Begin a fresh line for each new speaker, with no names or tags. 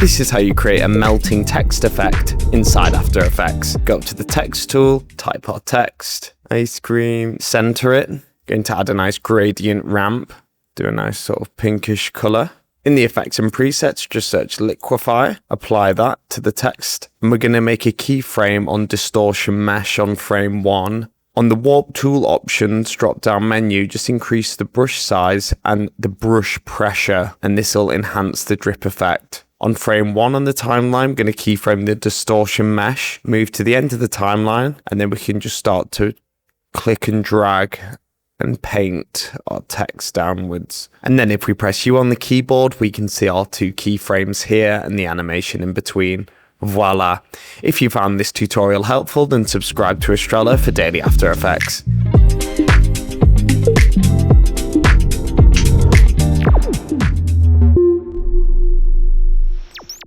This is how you create a melting text effect inside After Effects. Go up to the text tool, type our text, ice cream, center it. Going to add a nice gradient ramp, do a nice sort of pinkish color. In the effects and presets, just search liquify, apply that to the text. And we're going to make a keyframe on distortion mesh on frame 1. On the warp tool options drop down menu, just increase the brush size and the brush pressure, and this will enhance the drip effect. On frame 1 on the timeline, I'm going to keyframe the distortion mesh, move to the end of the timeline, and then we can just start to click and drag and paint our text downwards. And then if we press U on the keyboard, we can see our 2 keyframes here and the animation in between. Voila. If you found this tutorial helpful, then subscribe to Astrella for daily After Effects.